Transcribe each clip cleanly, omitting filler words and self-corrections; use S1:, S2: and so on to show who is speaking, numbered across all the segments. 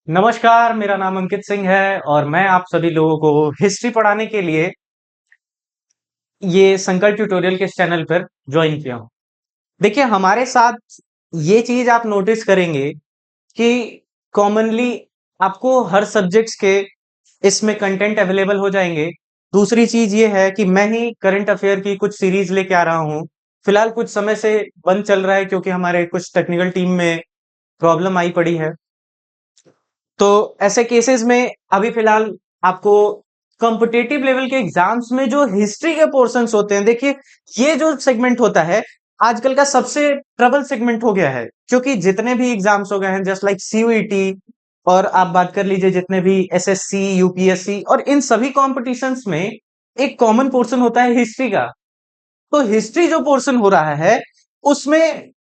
S1: नमस्कार, मेरा नाम अंकित सिंह है और मैं आप सभी लोगों को हिस्ट्री पढ़ाने के लिए ये संकल्प ट्यूटोरियल के इस चैनल पर ज्वाइन किया हूँ। देखिए, हमारे साथ ये चीज आप नोटिस करेंगे कि कॉमनली आपको हर सब्जेक्ट्स के इसमें कंटेंट अवेलेबल हो जाएंगे। दूसरी चीज ये है कि मैं ही करंट अफेयर की कुछ सीरीज लेके आ रहा हूँ। फिलहाल कुछ समय से बंद चल रहा है क्योंकि हमारे कुछ टेक्निकल टीम में प्रॉब्लम आई पड़ी है। तो ऐसे केसेस में अभी फिलहाल आपको कॉम्पिटेटिव लेवल के एग्जाम्स में जो हिस्ट्री के पोर्शंस होते हैं, देखिए ये जो सेगमेंट होता है आजकल का सबसे ट्रबल सेगमेंट हो गया है, क्योंकि जितने भी एग्जाम्स हो गए हैं जस्ट लाइक सीयूईटी, और आप बात कर लीजिए जितने भी एसएससी यूपीएससी, और इन सभी कॉम्पिटिशन्स में एक कॉमन पोर्शन होता है हिस्ट्री का। तो हिस्ट्री जो पोर्शन हो रहा है उसमें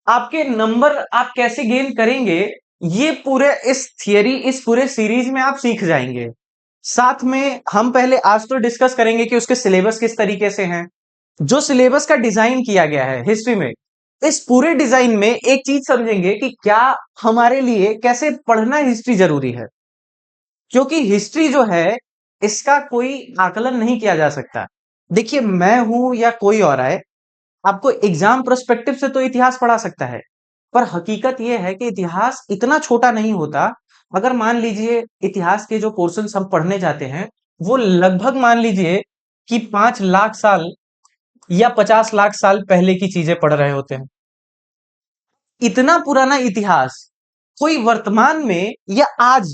S1: आपके नंबर आप कैसे गेन करेंगे, ये पूरे इस थियरी, इस पूरे सीरीज में आप सीख जाएंगे। साथ में हम पहले आज तो डिस्कस करेंगे कि उसके सिलेबस किस तरीके से हैं। जो सिलेबस का डिजाइन किया गया है हिस्ट्री में, इस पूरे डिजाइन में एक चीज समझेंगे कि क्या हमारे लिए कैसे पढ़ना हिस्ट्री जरूरी है, क्योंकि हिस्ट्री जो है इसका कोई आकलन नहीं किया जा सकता। देखिए, मैं हूं या कोई और है, आपको एग्जाम पर्सपेक्टिव से तो इतिहास पढ़ा सकता है, पर हकीकत यह है कि इतिहास इतना छोटा नहीं होता। अगर मान लीजिए इतिहास के जो पोर्शंस हम पढ़ने जाते हैं वो लगभग मान लीजिए कि 5 लाख साल या 50 लाख साल पहले की चीजें पढ़ रहे होते हैं। इतना पुराना इतिहास कोई वर्तमान में या आज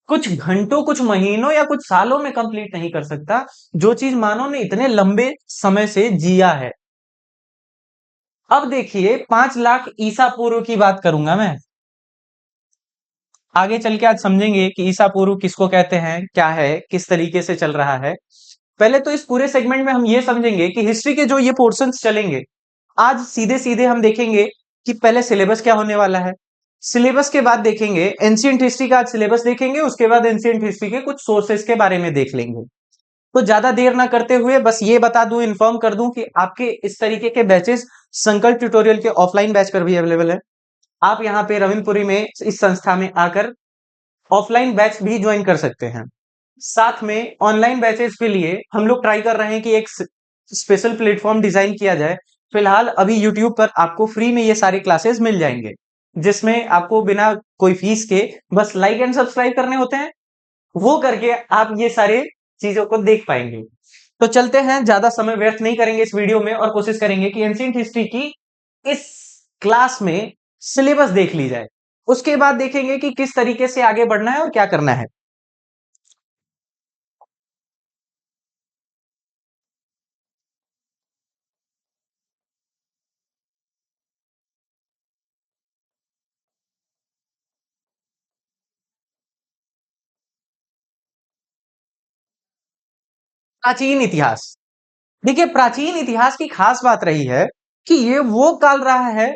S1: कुछ घंटों, कुछ महीनों या कुछ सालों में कंप्लीट नहीं कर सकता, जो चीज मानव ने इतने लंबे समय से जिया है। अब देखिए, 5 लाख ईसा पूर्व की बात करूंगा मैं। आगे चल के आज समझेंगे कि ईसा पूर्व किसको कहते हैं, क्या है, किस तरीके से चल रहा है। पहले तो इस पूरे सेगमेंट में हम ये समझेंगे कि हिस्ट्री के जो ये पोर्शंस चलेंगे, आज सीधे सीधे हम देखेंगे कि पहले सिलेबस क्या होने वाला है। सिलेबस के बाद देखेंगे एंशियंट हिस्ट्री का, आज सिलेबस देखेंगे, उसके बाद एंशियंट हिस्ट्री के कुछ सोर्सेस के बारे में देख लेंगे। तो ज्यादा देर ना करते हुए बस ये बता दूं, इन्फॉर्म कर दूं कि आपके इस तरीके के बैचेस संकल्प ट्यूटोरियल के ऑफलाइन बैच पर भी अवेलेबल है। आप यहाँ पे रविनपुरी में इस संस्था में आकर ऑफलाइन बैच भी ज्वाइन कर सकते हैं। साथ में ऑनलाइन बैचेस के लिए हम लोग ट्राई कर रहे हैं कि एक स्पेशल प्लेटफॉर्म डिजाइन किया जाए। फिलहाल अभी यूट्यूब पर आपको फ्री में ये सारे क्लासेस मिल जाएंगे, जिसमें आपको बिना कोई फीस के बस लाइक एंड सब्सक्राइब करने होते हैं। वो करके आप ये सारे चीजों को देख पाएंगे। तो चलते हैं, ज्यादा समय व्यर्थ नहीं करेंगे इस वीडियो में और कोशिश करेंगे कि एंशियंट हिस्ट्री की इस क्लास में सिलेबस देख ली जाए। उसके बाद देखेंगे कि किस तरीके से आगे बढ़ना है और क्या करना है। प्राचीन इतिहास। देखिए, प्राचीन इतिहास की खास बात रही है कि ये वो काल रहा है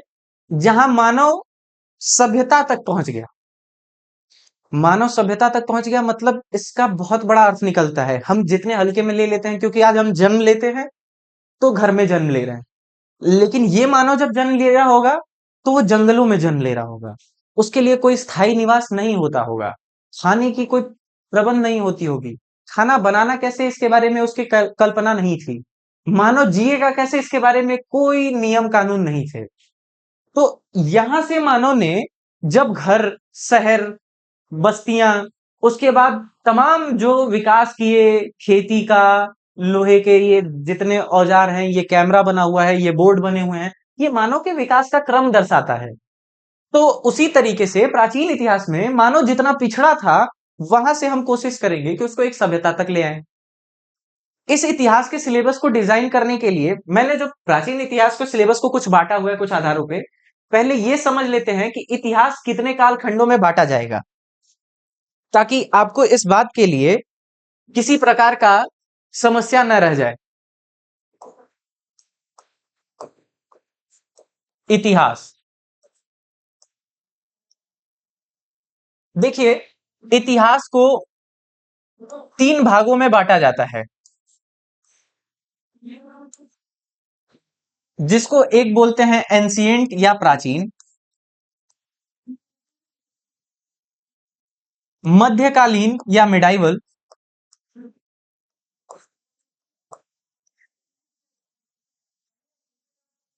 S1: जहां मानव सभ्यता तक पहुंच गया। मानव सभ्यता तक पहुंच गया मतलब इसका बहुत बड़ा अर्थ निकलता है, हम जितने हल्के में ले लेते हैं, क्योंकि आज हम जन्म लेते हैं तो घर में जन्म ले रहे हैं, लेकिन ये मानव जब जन्म ले रहा होगा तो वो जंगलों में जन्म ले रहा होगा। उसके लिए कोई स्थायी निवास नहीं होता होगा, खाने की कोई प्रबंध नहीं होती होगी, खाना बनाना कैसे इसके बारे में उसकी कल्पना नहीं थी, मानव जिएगा कैसे इसके बारे में कोई नियम कानून नहीं थे। तो यहां से मानव ने जब घर, शहर, बस्तियां, उसके बाद तमाम जो विकास किए, खेती का, लोहे के ये जितने औजार हैं, ये कैमरा बना हुआ है, ये बोर्ड बने हुए हैं, ये मानव के विकास का क्रम दर्शाता है। तो उसी तरीके से प्राचीन इतिहास में मानव जितना पिछड़ा था, वहां से हम कोशिश करेंगे कि उसको एक सभ्यता तक ले आए। इस इतिहास के सिलेबस को डिजाइन करने के लिए मैंने जो प्राचीन इतिहास को सिलेबस को कुछ बांटा हुआ है कुछ आधारों पे। पहले ये समझ लेते हैं कि इतिहास कितने काल खंडों में बांटा जाएगा, ताकि आपको इस बात के लिए किसी प्रकार का समस्या न रह जाए। इतिहास, देखिए, इतिहास को 3 भागों में बांटा जाता है, जिसको एक बोलते हैं एंशिएंट या प्राचीन, मध्यकालीन या मिडाइवल,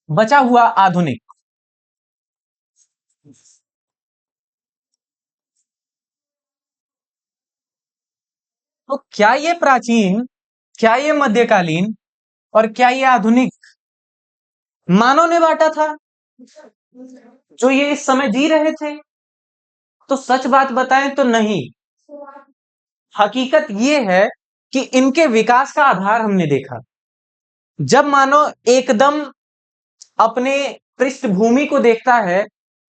S1: बचा हुआ आधुनिक। तो क्या ये प्राचीन, क्या ये मध्यकालीन और क्या ये आधुनिक मानव ने बांटा था जो ये इस समय जी रहे थे? तो सच बात बताएं तो नहीं। हकीकत ये है कि इनके विकास का आधार हमने देखा। जब मानव एकदम अपने पृष्ठभूमि को देखता है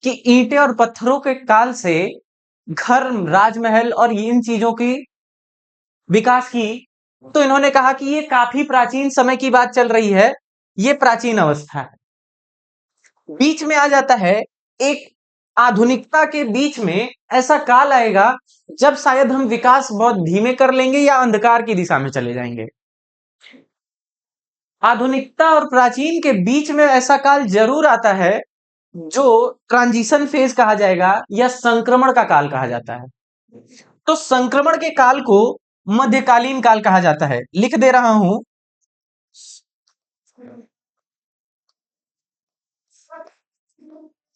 S1: कि ईंटें और पत्थरों के काल से घर, राजमहल और इन चीजों की विकास की, तो इन्होंने कहा कि ये काफी प्राचीन समय की बात चल रही है, ये प्राचीन अवस्था है। बीच में आ जाता है एक आधुनिकता के बीच में ऐसा काल आएगा जब शायद हम विकास बहुत धीमे कर लेंगे या अंधकार की दिशा में चले जाएंगे। आधुनिकता और प्राचीन के बीच में ऐसा काल जरूर आता है जो ट्रांजिशन फेज कहा जाएगा या संक्रमण का काल कहा जाता है। तो संक्रमण के काल को मध्यकालीन काल कहा जाता है। लिख दे रहा हूं,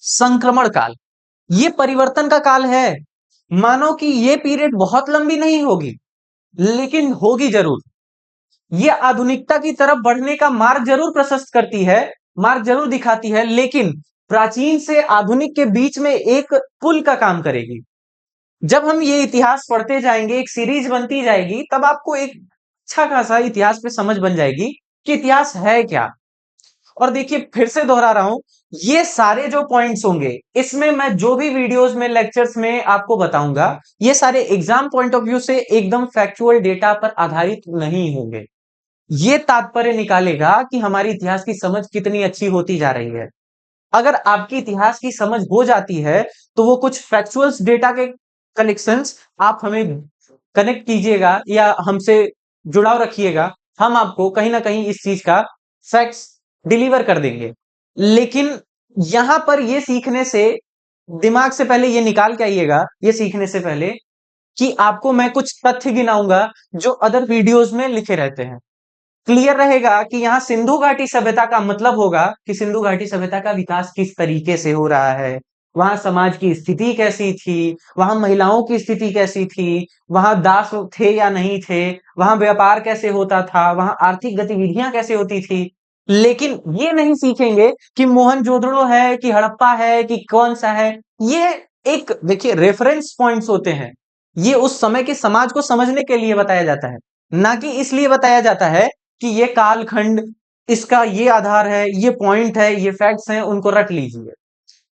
S1: संक्रमण काल। ये परिवर्तन का काल है। मानो कि ये पीरियड बहुत लंबी नहीं होगी, लेकिन होगी जरूर। ये आधुनिकता की तरफ बढ़ने का मार्ग जरूर प्रशस्त करती है, मार्ग जरूर दिखाती है, लेकिन प्राचीन से आधुनिक के बीच में एक पुल का काम करेगी। जब हम ये इतिहास पढ़ते जाएंगे, एक सीरीज बनती जाएगी, तब आपको एक अच्छा खासा इतिहास पे समझ बन जाएगी कि इतिहास है क्या। और देखिए, फिर से दोहरा रहा हूं, ये सारे जो पॉइंट्स होंगे, इसमें मैं जो भी वीडियोस में, लेक्चर्स में आपको बताऊंगा, ये सारे एग्जाम पॉइंट ऑफ व्यू से एकदम फैक्चुअल डेटा पर आधारित नहीं होंगे। ये तात्पर्य निकालेगा कि हमारी इतिहास की समझ कितनी अच्छी होती जा रही है। अगर आपकी इतिहास की समझ हो जाती है, तो वो कुछ फैक्चुअल्स डेटा के कनेक्शंस आप हमें कनेक्ट कीजिएगा या हमसे जुड़ाव रखिएगा, हम आपको कहीं ना कहीं इस चीज का फैक्ट्स डिलीवर कर देंगे। लेकिन यहां पर ये सीखने से, दिमाग से पहले ये निकाल के आइएगा, ये सीखने से पहले कि आपको मैं कुछ तथ्य गिनाऊंगा जो अदर वीडियोस में लिखे रहते हैं। क्लियर रहेगा कि यहाँ सिंधु घाटी सभ्यता का मतलब होगा कि सिंधु घाटी सभ्यता का विकास किस तरीके से हो रहा है, वहां समाज की स्थिति कैसी थी, वहां महिलाओं की स्थिति कैसी थी, वहां दास थे या नहीं थे, वहां व्यापार कैसे होता था, वहां आर्थिक गतिविधियां कैसे होती थी। लेकिन ये नहीं सीखेंगे कि मोहनजोदड़ो है कि हड़प्पा है कि कौन सा है। ये एक देखिए रेफरेंस पॉइंट्स होते हैं, ये उस समय के समाज को समझने के लिए बताया जाता है, ना कि इसलिए बताया जाता है कि ये कालखंड, इसका ये आधार है, ये पॉइंट है, ये फैक्ट्स हैं, उनको रट लीजिए।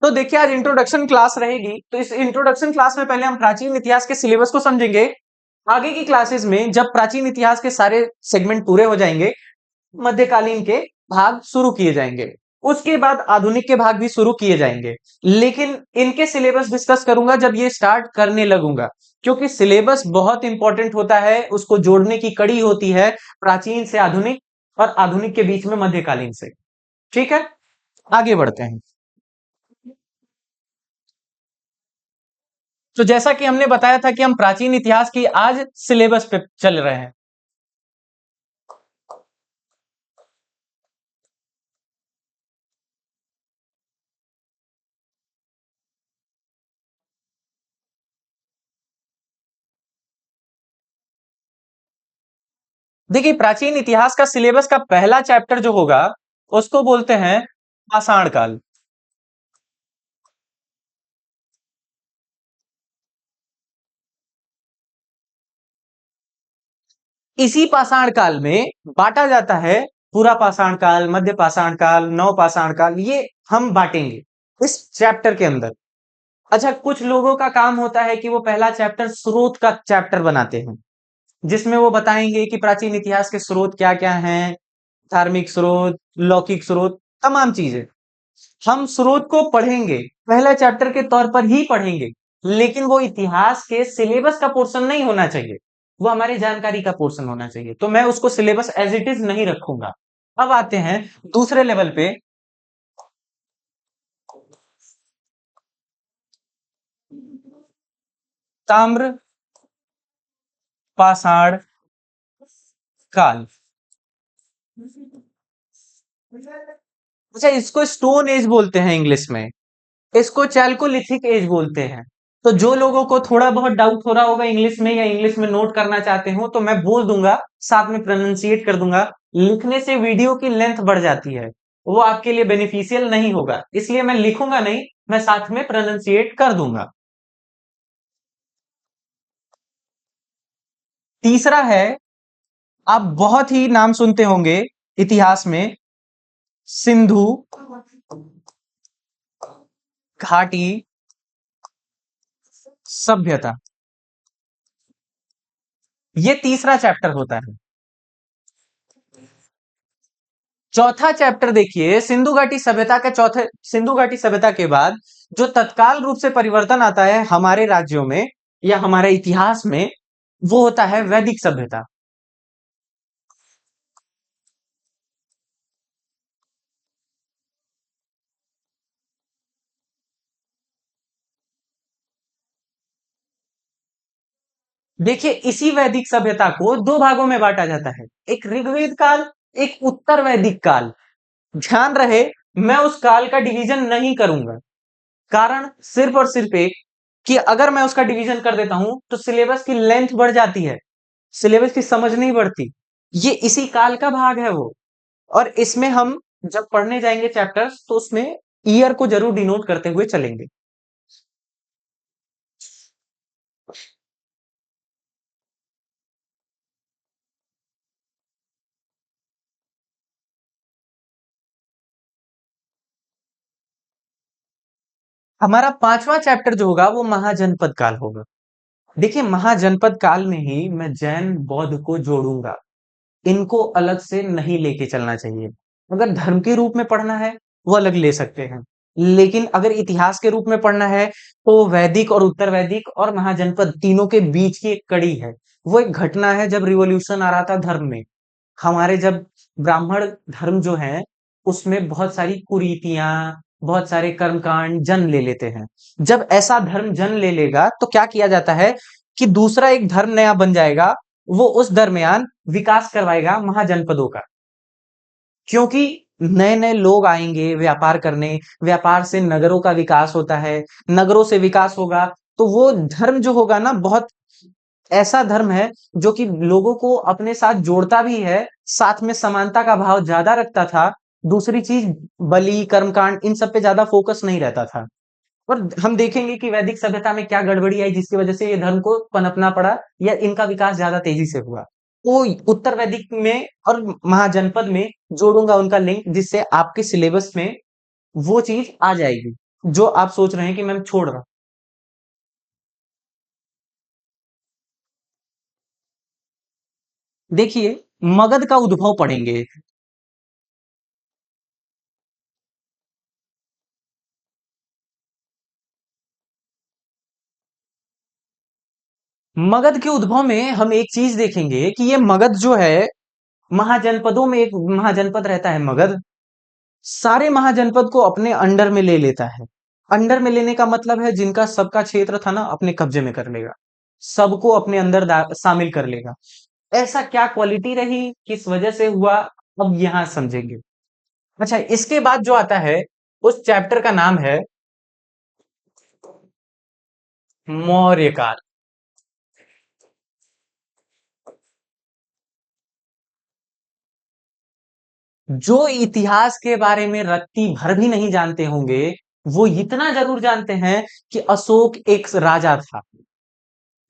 S1: तो देखिए, आज इंट्रोडक्शन क्लास रहेगी, तो इस इंट्रोडक्शन क्लास में पहले हम प्राचीन इतिहास के सिलेबस को समझेंगे। आगे की क्लासेस में जब प्राचीन इतिहास के सारे सेगमेंट पूरे हो जाएंगे, मध्यकालीन के भाग शुरू किए जाएंगे, उसके बाद आधुनिक के भाग भी शुरू किए जाएंगे। लेकिन इनके सिलेबस डिस्कस करूंगा जब ये स्टार्ट करने लगूंगा, क्योंकि सिलेबस बहुत इंपॉर्टेंट होता है, उसको जोड़ने की कड़ी होती है प्राचीन से आधुनिक और आधुनिक के बीच में मध्यकालीन से। ठीक है, आगे बढ़ते हैं। तो जैसा कि हमने बताया था कि हम प्राचीन इतिहास की आज सिलेबस पे चल रहे हैं। देखिए, प्राचीन इतिहास का सिलेबस का पहला चैप्टर जो होगा, उसको बोलते हैं पाषाण काल। इसी पाषाण काल में बांटा जाता है, पूरा पाषाण काल, मध्य पाषाण काल, नव पाषाण काल, ये हम बांटेंगे इस चैप्टर के अंदर। अच्छा, कुछ लोगों का काम होता है कि वो पहला चैप्टर स्रोत का चैप्टर बनाते हैं, जिसमें वो बताएंगे कि प्राचीन इतिहास के स्रोत क्या क्या हैं, धार्मिक स्रोत, लौकिक स्रोत, तमाम चीजें हम स्रोत को पढ़ेंगे, पहला चैप्टर के तौर पर ही पढ़ेंगे। लेकिन वो इतिहास के सिलेबस का पोर्शन नहीं होना चाहिए, वो हमारी जानकारी का पोर्शन होना चाहिए, तो मैं उसको सिलेबस एज इट इज नहीं रखूंगा। अब आते हैं दूसरे लेवल पे, ताम्र पाषाण काल। अच्छा, इसको स्टोन एज बोलते हैं इंग्लिश में, इसको चैल्कोलिथिक एज बोलते हैं। तो जो लोगों को थोड़ा बहुत डाउट हो रहा होगा इंग्लिश में या इंग्लिश में नोट करना चाहते हो तो मैं बोल दूंगा, साथ में प्रोनाउंसिएट कर दूंगा। लिखने से वीडियो की लेंथ बढ़ जाती है, वो आपके लिए बेनिफिशियल नहीं होगा, इसलिए मैं लिखूंगा नहीं, मैं साथ में प्रोनाउंसिएट कर दूंगा। तीसरा है, आप बहुत ही नाम सुनते होंगे इतिहास में, सिंधु घाटी सभ्यता। ये तीसरा चैप्टर होता है। चौथा चैप्टर देखिए, सिंधु घाटी सभ्यता के चौथे, सिंधु घाटी सभ्यता के बाद जो तत्काल रूप से परिवर्तन आता है हमारे राज्यों में या हमारे इतिहास में, वो होता है वैदिक सभ्यता। देखिए, इसी वैदिक सभ्यता को दो भागों में बांटा जाता है, एक ऋग्वेद काल, एक उत्तर वैदिक काल। ध्यान रहे, मैं उस काल का डिवीजन नहीं करूंगा, कारण सिर्फ और सिर्फ एक, कि अगर मैं उसका डिवीजन कर देता हूं तो सिलेबस की लेंथ बढ़ जाती है, सिलेबस की समझ नहीं बढ़ती। ये इसी काल का भाग है वो। और इसमें हम जब पढ़ने जाएंगे चैप्टर्स तो उसमें ईयर को जरूर डिनोट करते हुए चलेंगे। हमारा पांचवा चैप्टर जो होगा वो महाजनपद काल होगा। देखिए, महाजनपद काल में ही मैं जैन बौद्ध को जोड़ूंगा, इनको अलग से नहीं लेके चलना चाहिए। अगर धर्म के रूप में पढ़ना है वो अलग ले सकते हैं, लेकिन अगर इतिहास के रूप में पढ़ना है तो वैदिक और उत्तर वैदिक और महाजनपद तीनों के बीच की एक कड़ी है। वो एक घटना है जब रिवॉल्यूशन आ रहा था धर्म में, हमारे जब ब्राह्मण धर्म जो है उसमें बहुत सारी कुरीतियां, बहुत सारे कर्मकांड जन्म ले लेते हैं। जब ऐसा धर्म जन्म ले लेगा तो क्या किया जाता है कि दूसरा एक धर्म नया बन जाएगा, वो उस दरमियान विकास करवाएगा महाजनपदों का। क्योंकि नए नए लोग आएंगे व्यापार करने, व्यापार से नगरों का विकास होता है, नगरों से विकास होगा तो वो धर्म जो होगा ना, बहुत ऐसा धर्म है जो कि लोगों को अपने साथ जोड़ता भी है, साथ में समानता का भाव ज्यादा रखता था। दूसरी चीज, बलि कर्मकांड इन सब पे ज्यादा फोकस नहीं रहता था। और हम देखेंगे कि वैदिक सभ्यता में क्या गड़बड़ी आई जिसकी वजह से ये धर्म को पनपना पड़ा या इनका विकास ज्यादा तेजी से हुआ। तो उत्तर वैदिक में और महाजनपद में जोड़ूंगा उनका लिंक, जिससे आपके सिलेबस में वो चीज आ जाएगी जो आप सोच रहे हैं कि मैम छोड़ रहा हूं। देखिए, मगध का उद्भव पढ़ेंगे। मगध के उद्भव में हम एक चीज देखेंगे कि ये मगध जो है, महाजनपदों में एक महाजनपद रहता है मगध, सारे महाजनपद को अपने अंडर में ले लेता है। अंडर में लेने का मतलब है जिनका सबका क्षेत्र था ना अपने कब्जे में कर लेगा, सबको अपने अंदर शामिल कर लेगा। ऐसा क्या क्वालिटी रही, किस वजह से हुआ, अब यहां समझेंगे। अच्छा, इसके बाद जो आता है उस चैप्टर का नाम है मौर्य काल। जो इतिहास के बारे में रत्ती भर भी नहीं जानते होंगे, वो इतना जरूर जानते हैं कि अशोक एक राजा था,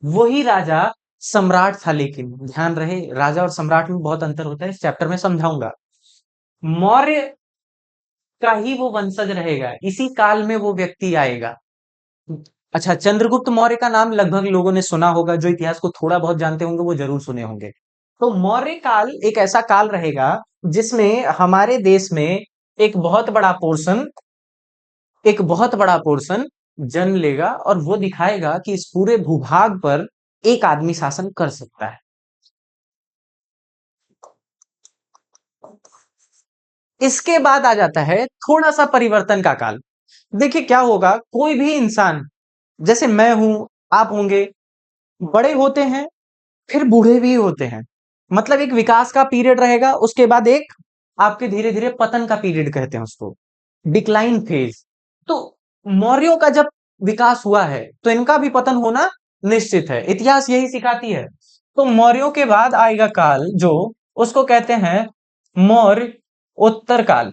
S1: वही राजा सम्राट था। लेकिन ध्यान रहे, राजा और सम्राट में बहुत अंतर होता है, इस चैप्टर में समझाऊंगा। मौर्य का ही वो वंशज रहेगा, इसी काल में वो व्यक्ति आएगा। अच्छा, चंद्रगुप्त मौर्य का नाम लगभग लोगों ने सुना होगा, जो इतिहास को थोड़ा बहुत जानते होंगे वो जरूर सुने होंगे। तो मौर्य काल एक ऐसा काल रहेगा जिसमें हमारे देश में एक बहुत बड़ा पोर्शन, एक बहुत बड़ा पोर्शन जन्म लेगा और वो दिखाएगा कि इस पूरे भूभाग पर एक आदमी शासन कर सकता है। इसके बाद आ जाता है थोड़ा सा परिवर्तन का काल। देखिए क्या होगा, कोई भी इंसान, जैसे मैं हूं, आप होंगे, बड़े होते हैं, फिर बूढ़े भी होते हैं। मतलब एक विकास का पीरियड रहेगा, उसके बाद एक आपके धीरे धीरे पतन का पीरियड कहते हैं उसको, डिक्लाइन फेज। तो मौर्यों का जब विकास हुआ है तो इनका भी पतन होना निश्चित है, इतिहास यही सिखाती है। तो मौर्यों के बाद आएगा काल जो, उसको कहते हैं मौर्य उत्तर काल।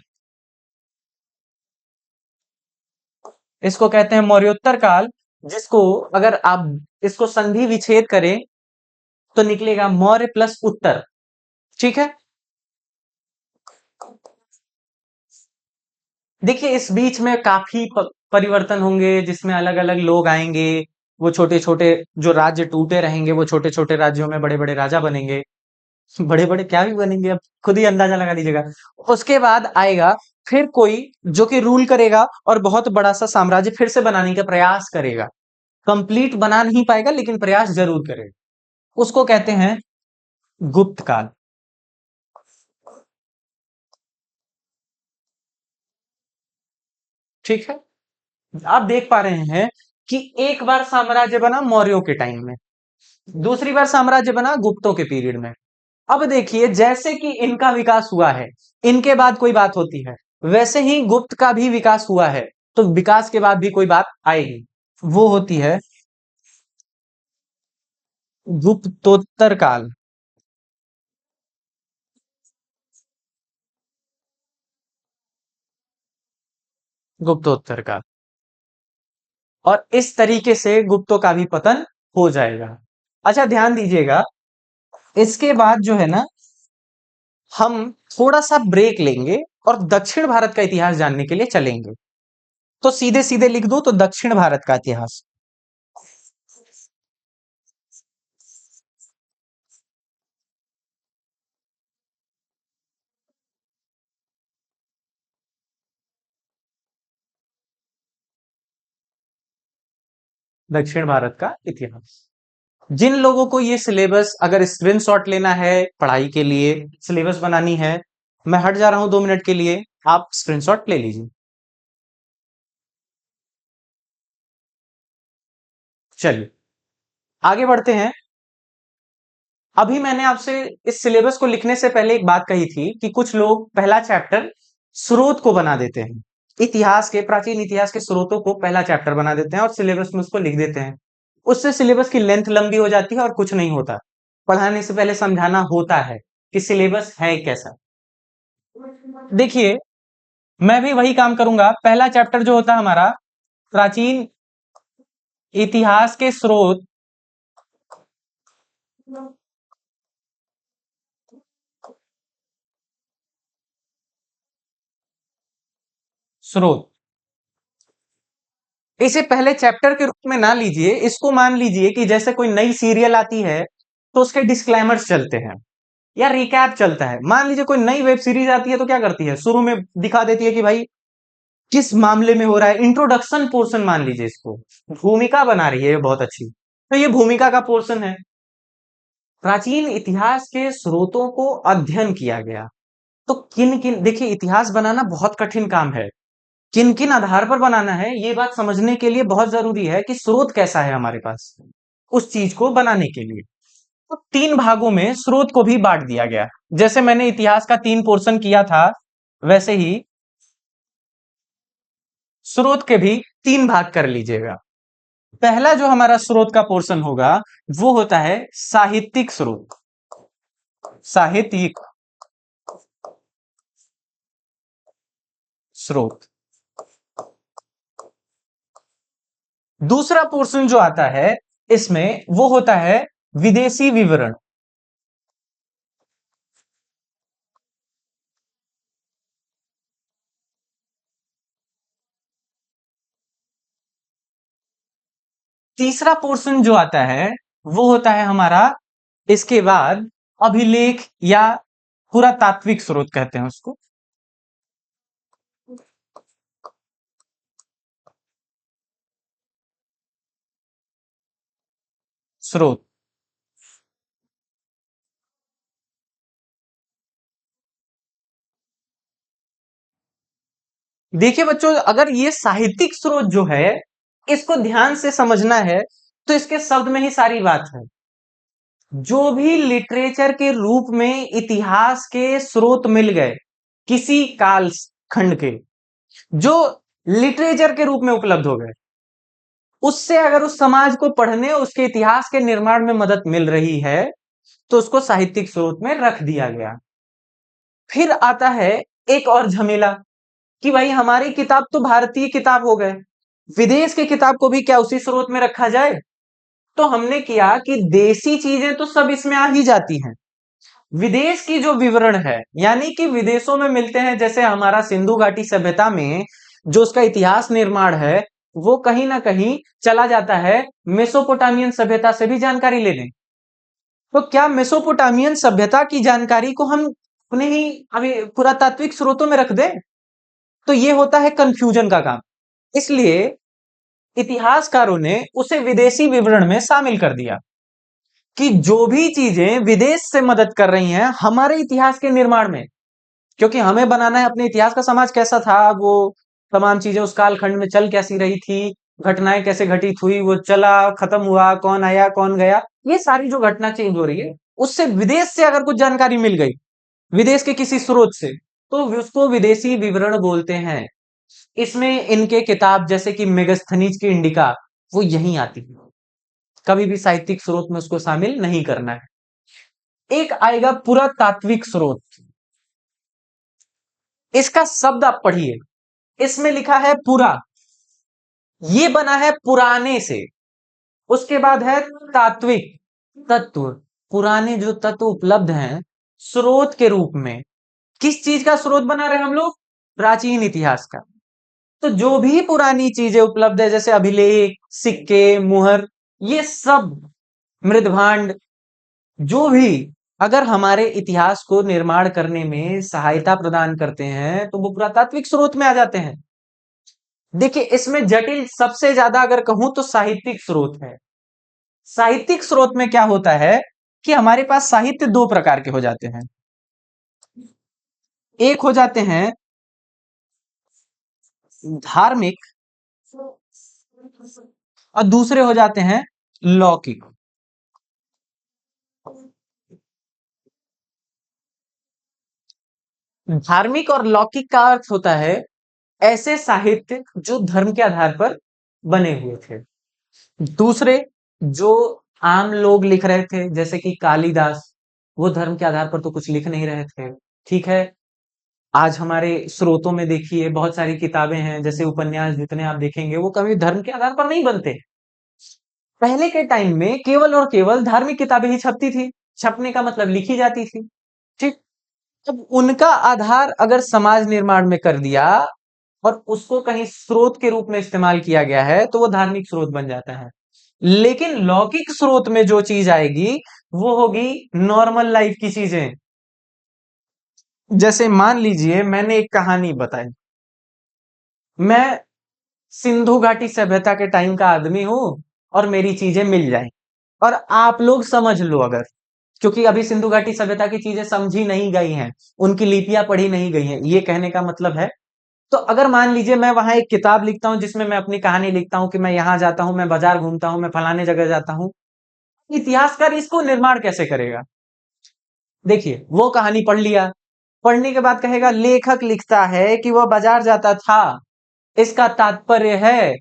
S1: इसको कहते हैं मौर्योत्तर काल, जिसको अगर आप इसको संधि विच्छेद करें तो निकलेगा मौर्य प्लस उत्तर। ठीक है। देखिए इस बीच में काफी परिवर्तन होंगे, जिसमें अलग अलग लोग आएंगे। वो छोटे छोटे जो राज्य टूटे रहेंगे, वो छोटे छोटे राज्यों में बड़े बड़े राजा बनेंगे। बड़े बड़े क्या भी बनेंगे, अब खुद ही अंदाजा लगा दीजिएगा। उसके बाद आएगा फिर कोई जो कि रूल करेगा और बहुत बड़ा सा साम्राज्य फिर से बनाने का प्रयास करेगा। कंप्लीट बना नहीं पाएगा लेकिन प्रयास जरूर करेगा। उसको कहते हैं गुप्त काल। ठीक है। आप देख पा रहे हैं कि एक बार साम्राज्य बना मौर्यों के टाइम में, दूसरी बार साम्राज्य बना गुप्तों के पीरियड में। अब देखिए जैसे कि इनका विकास हुआ है, इनके बाद कोई बात होती है, वैसे ही गुप्त का भी विकास हुआ है, तो विकास के बाद भी कोई बात आएगी, वो होती है गुप्तोत्तर काल। गुप्तोत्तर काल। और इस तरीके से गुप्तों का भी पतन हो जाएगा। अच्छा ध्यान दीजिएगा, इसके बाद जो है ना, हम थोड़ा सा ब्रेक लेंगे और दक्षिण भारत का इतिहास जानने के लिए चलेंगे। तो सीधे सीधे लिख दो तो दक्षिण भारत का इतिहास। दक्षिण भारत का इतिहास। जिन लोगों को ये सिलेबस अगर स्क्रीनशॉट लेना है पढ़ाई के लिए, सिलेबस बनानी है, मैं हट जा रहा हूं 2 मिनट के लिए, आप स्क्रीनशॉट ले लीजिए। चलिए आगे बढ़ते हैं। अभी मैंने आपसे इस सिलेबस को लिखने से पहले एक बात कही थी कि कुछ लोग पहला चैप्टर स्रोत को बना देते हैं, इतिहास के, प्राचीन इतिहास के स्रोतों को पहला चैप्टर बना देते हैं और सिलेबस में उसको लिख देते हैं। उससे सिलेबस की लेंथ लंबी हो जाती है और कुछ नहीं होता। पढ़ाने से पहले समझाना होता है कि सिलेबस है कैसा। देखिए मैं भी वही काम करूंगा। पहला चैप्टर जो होता है हमारा, प्राचीन इतिहास के स्रोत। स्रोत, इसे पहले चैप्टर के रूप में ना लीजिए, इसको मान लीजिए कि जैसे कोई नई सीरियल आती है तो उसके डिस्क्लेमर्स चलते हैं या रिकैप चलता है। मान लीजिए कोई नई वेब सीरीज आती है तो क्या करती है, शुरू में दिखा देती है कि भाई किस मामले में हो रहा है, इंट्रोडक्शन पोर्शन मान लीजिए इसको। भूमिका बना रही है ये बहुत अच्छी, तो ये भूमिका का पोर्शन है। प्राचीन इतिहास के स्रोतों को अध्ययन किया गया। तो किन किन, देखिए इतिहास बनाना बहुत कठिन काम है। किन किन आधार पर बनाना है ये बात समझने के लिए बहुत जरूरी है कि स्रोत कैसा है हमारे पास उस चीज को बनाने के लिए। तो 3 भागों में स्रोत को भी बांट दिया गया। जैसे मैंने इतिहास का 3 पोर्शन किया था, वैसे ही स्रोत के भी 3 भाग कर लीजिएगा। पहला जो हमारा स्रोत का पोर्शन होगा वो होता है साहित्यिक स्रोत। साहित्यिक स्रोत। दूसरा पोर्शन जो आता है इसमें वो होता है विदेशी विवरण। तीसरा पोर्शन जो आता है वो होता है हमारा इसके बाद अभिलेख या पुरातात्विक स्रोत कहते हैं उसको। स्रोत। देखिए बच्चों, अगर ये साहित्यिक स्रोत जो है इसको ध्यान से समझना है तो इसके शब्द में ही सारी बात है। जो भी लिटरेचर के रूप में इतिहास के स्रोत मिल गए किसी काल खंड के, जो लिटरेचर के रूप में उपलब्ध हो गए, उससे अगर उस समाज को पढ़ने, उसके इतिहास के निर्माण में मदद मिल रही है, तो उसको साहित्यिक स्रोत में रख दिया गया। फिर आता है एक और झमेला कि भाई हमारी किताब तो भारतीय किताब हो गए, विदेश की किताब को भी क्या उसी स्रोत में रखा जाए? तो हमने किया कि देसी चीजें तो सब इसमें आ ही जाती हैं, विदेश की जो विवरण है, यानी कि विदेशों में मिलते हैं, जैसे हमारा सिंधु घाटी सभ्यता में जो उसका इतिहास निर्माण है, वो कहीं ना कहीं चला जाता है मेसोपोटामियन सभ्यता से भी जानकारी लेने। तो क्या मेसोपोटामियन सभ्यता की जानकारी को हम अपने ही अभी पुरातात्विक स्रोतों में रख दें? तो ये होता है कंफ्यूजन का काम। इसलिए इतिहासकारों ने उसे विदेशी विवरण में शामिल कर दिया कि जो भी चीजें विदेश से मदद कर रही हैं हमारे इतिहास के निर्माण में, क्योंकि हमें बनाना है अपने इतिहास का, समाज कैसा था, वो तमाम चीजें उस कालखंड में चल कैसी रही थी, घटनाएं कैसे घटित हुई, वो चला खत्म हुआ, कौन आया कौन गया, ये सारी जो घटना चेंज हो रही है, उससे विदेश से अगर कुछ जानकारी मिल गई, विदेश के किसी स्रोत से, तो उसको विदेशी विवरण बोलते हैं। इसमें इनके किताब जैसे कि मेगस्थनीज की इंडिका, वो यहीं आती है, कभी भी साहित्यिक स्रोत में उसको शामिल नहीं करना है। एक आएगा पुरातात्विक स्रोत, इसका शब्द आप पढ़िए, इसमें लिखा है पुरा, ये बना है पुराने से, उसके बाद है तात्विक, तत्व, पुराने जो तत्व उपलब्ध हैं स्रोत के रूप में, किस चीज का स्रोत बना रहे हम लोग? प्राचीन इतिहास का। तो जो भी पुरानी चीजें उपलब्ध है, जैसे अभिलेख, सिक्के, मुहर, ये सब, मृदभांड, जो भी अगर हमारे इतिहास को निर्माण करने में सहायता प्रदान करते हैं, तो वो पुरातात्विक स्रोत में आ जाते हैं। देखिए इसमें जटिल सबसे ज्यादा अगर कहूं तो साहित्यिक स्रोत है। साहित्यिक स्रोत में क्या होता है कि हमारे पास साहित्य दो प्रकार के हो जाते हैं, एक हो जाते हैं धार्मिक और दूसरे हो जाते हैं लौकिक। धार्मिक और लौकिक का अर्थ होता है ऐसे साहित्य जो धर्म के आधार पर बने हुए थे। दूसरे जो आम लोग लिख रहे थे, जैसे कि कालिदास, वो धर्म के आधार पर तो कुछ लिख नहीं रहे थे, ठीक है। आज हमारे स्रोतों में देखिए बहुत सारी किताबें हैं, जैसे उपन्यास जितने आप देखेंगे वो कभी धर्म के आधार पर नहीं बनते। पहले के टाइम में केवल और केवल धार्मिक किताबें ही छपती थी, छपने का मतलब लिखी जाती थी, ठीक। अब उनका आधार अगर समाज निर्माण में कर दिया और उसको कहीं स्रोत के रूप में इस्तेमाल किया गया है, तो वो धार्मिक स्रोत बन जाता है। लेकिन लौकिक स्रोत में जो चीज आएगी वो होगी नॉर्मल लाइफ की चीजें। जैसे मान लीजिए मैंने एक कहानी बताई, मैं सिंधु घाटी सभ्यता के टाइम का आदमी हूं और मेरी चीजें मिल जाएं, और आप लोग समझ लो अगर, क्योंकि अभी सिंधु घाटी सभ्यता की चीजें समझी नहीं गई हैं, उनकी लिपियां पढ़ी नहीं गई हैं, ये कहने का मतलब है। तो अगर मान लीजिए मैं वहां एक किताब लिखता हूं जिसमें मैं अपनी कहानी लिखता हूं कि मैं यहां जाता हूं, मैं बाजार घूमता हूं, मैं फलाने जगह जाता हूं, इतिहासकार इसको निर्माण कैसे करेगा? देखिए वो कहानी पढ़ लिया, पढ़ने के बाद कहेगा लेखक लिखता है कि वह बाजार जाता था, इसका तात्पर्य है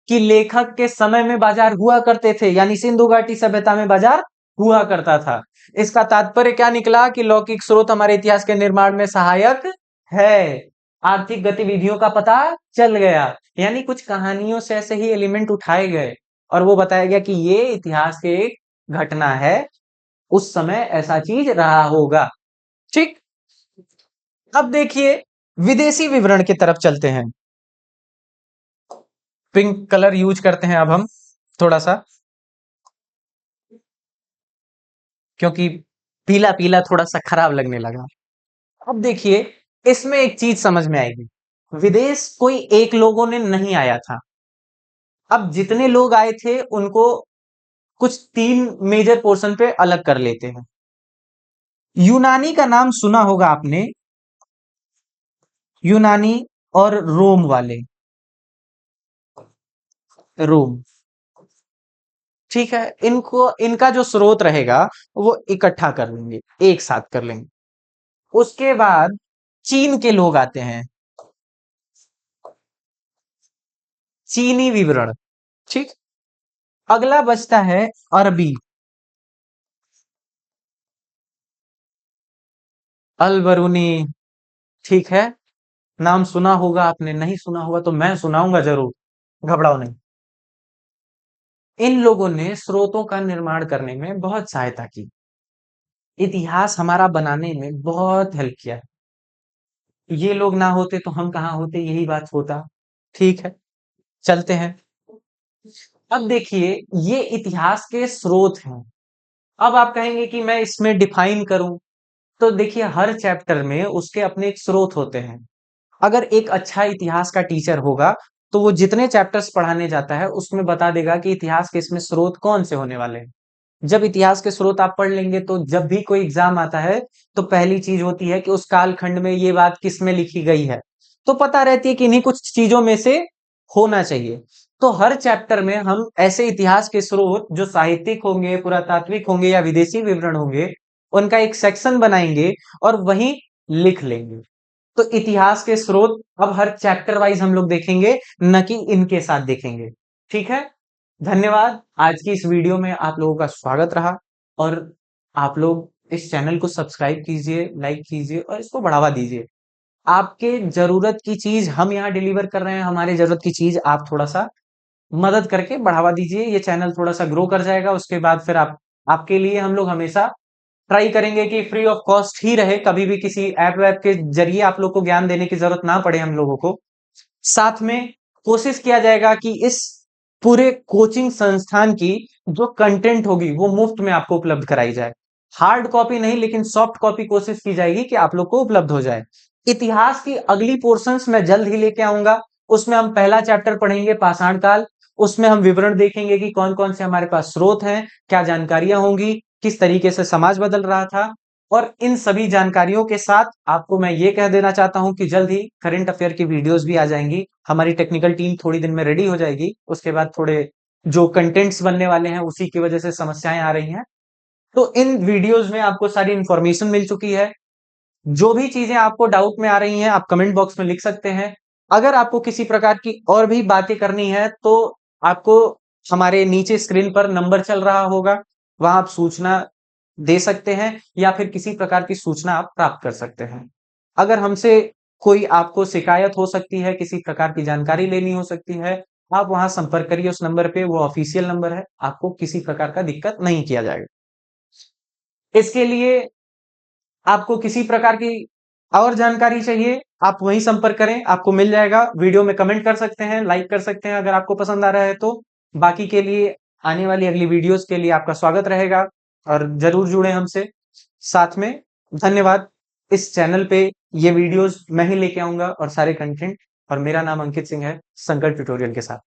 S1: कि लेखक के समय में बाजार हुआ करते थे, यानी सिंधु घाटी सभ्यता में बाजार हुआ करता था। इसका तात्पर्य क्या निकला कि लौकिक स्रोत हमारे इतिहास के निर्माण में सहायक है, आर्थिक गतिविधियों का पता चल गया, यानी कुछ कहानियों से ऐसे ही एलिमेंट उठाए गए और वो बताया गया कि ये इतिहास के एक घटना है, उस समय ऐसा चीज रहा होगा, ठीक। अब देखिए विदेशी विवरण की तरफ चलते हैं। पिंक कलर यूज करते हैं अब हम थोड़ा सा, क्योंकि पीला पीला थोड़ा सा खराब लगने लगा। अब देखिए इसमें एक चीज समझ में आएगी, विदेश कोई एक लोगों ने नहीं आया था। अब जितने लोग आए थे उनको कुछ तीन मेजर पोर्शन पे अलग कर लेते हैं। यूनानी का नाम सुना होगा आपने, यूनानी और रोम वाले, रोम, ठीक है, इनको इनका जो स्रोत रहेगा वो इकट्ठा कर लेंगे, एक साथ कर लेंगे। उसके बाद चीन के लोग आते हैं, चीनी विवरण। ठीक। अगला बचता है अरबी, अल बरूनी। ठीक है, नाम सुना होगा आपने, नहीं सुना होगा तो मैं सुनाऊंगा जरूर, घबराओ नहीं। इन लोगों ने स्रोतों का निर्माण करने में बहुत सहायता की, इतिहास हमारा बनाने में बहुत हेल्प किया। ये लोग ना होते तो हम कहाँ होते, यही बात होता। ठीक है, चलते हैं। अब देखिए, ये इतिहास के स्रोत हैं। अब आप कहेंगे कि मैं इसमें डिफाइन करूं, तो देखिए हर चैप्टर में उसके अपने एक स्रोत होते हैं। अगर एक अच्छा इतिहास का टीचर होगा तो वो जितने चैप्टर्स पढ़ाने जाता है उसमें बता देगा कि इतिहास के इसमें स्रोत कौन से होने वाले हैं। जब इतिहास के स्रोत आप पढ़ लेंगे तो जब भी कोई एग्जाम आता है तो पहली चीज होती है कि उस कालखंड में ये बात किस में लिखी गई है, तो पता रहती है कि इन्हीं कुछ चीजों में से होना चाहिए। तो हर चैप्टर में हम ऐसे इतिहास के स्रोत जो साहित्यिक होंगे, पुरातात्विक होंगे या विदेशी विवरण होंगे, उनका एक सेक्शन बनाएंगे और वहीं लिख लेंगे। तो इतिहास के स्रोत अब हर चैप्टर वाइज हम लोग देखेंगे, न कि इनके साथ देखेंगे। ठीक है, धन्यवाद। आज की इस वीडियो में आप लोगों का स्वागत रहा, और आप लोग इस चैनल को सब्सक्राइब कीजिए, लाइक कीजिए और इसको बढ़ावा दीजिए। आपके जरूरत की चीज हम यहाँ डिलीवर कर रहे हैं, हमारे जरूरत की चीज आप थोड़ा सा मदद करके बढ़ावा दीजिए, ये चैनल थोड़ा सा ग्रो कर जाएगा। उसके बाद फिर आपके लिए हम लोग हमेशा ट्राई करेंगे कि फ्री ऑफ कॉस्ट ही रहे, कभी भी किसी ऐप वैप के जरिए आप लोग को ज्ञान देने की जरूरत ना पड़े हम लोगों को। साथ में कोशिश किया जाएगा कि इस पूरे कोचिंग संस्थान की जो कंटेंट होगी वो मुफ्त में आपको उपलब्ध कराई जाए। हार्ड कॉपी नहीं, लेकिन सॉफ्ट कॉपी कोशिश की जाएगी कि आप लोग को उपलब्ध हो जाए। इतिहास की अगली पोर्शंस मैं जल्द ही लेके आऊंगा। उसमें हम पहला चैप्टर पढ़ेंगे पाषाण काल। उसमें हम विवरण देखेंगे कि कौन कौन से हमारे पास स्रोत हैं, क्या जानकारियां होंगी, किस तरीके से समाज बदल रहा था। और इन सभी जानकारियों के साथ आपको मैं ये कह देना चाहता हूं कि जल्द ही करंट अफेयर की वीडियोस भी आ जाएंगी। हमारी टेक्निकल टीम थोड़ी दिन में रेडी हो जाएगी। उसके बाद थोड़े जो कंटेंट्स बनने वाले हैं उसी की वजह से समस्याएं आ रही हैं। तो इन वीडियोस में आपको सारी इंफॉर्मेशन मिल चुकी है। जो भी चीजें आपको डाउट में आ रही हैं आप कमेंट बॉक्स में लिख सकते हैं। अगर आपको किसी प्रकार की और भी बातें करनी है तो आपको हमारे नीचे स्क्रीन पर नंबर चल रहा होगा, वहां आप सूचना दे सकते हैं या फिर किसी प्रकार की सूचना आप प्राप्त कर सकते हैं। अगर हमसे कोई आपको शिकायत हो सकती है, किसी प्रकार की जानकारी लेनी हो सकती है, आप वहां संपर्क करिए उस नंबर पे, वो ऑफिशियल नंबर है, आपको किसी प्रकार का दिक्कत नहीं किया जाएगा। इसके लिए आपको किसी प्रकार की और जानकारी चाहिए, आप वहीं संपर्क करें, आपको मिल जाएगा। वीडियो में कमेंट कर सकते हैं, लाइक कर सकते हैं अगर आपको पसंद आ रहा है तो। बाकी के लिए आने वाली अगली वीडियोस के लिए आपका स्वागत रहेगा, और जरूर जुड़े हमसे। साथ में धन्यवाद। इस चैनल पे ये वीडियोस मैं ही लेके आऊंगा और सारे कंटेंट, और मेरा नाम अंकित सिंह है, संकल्प ट्यूटोरियल के साथ।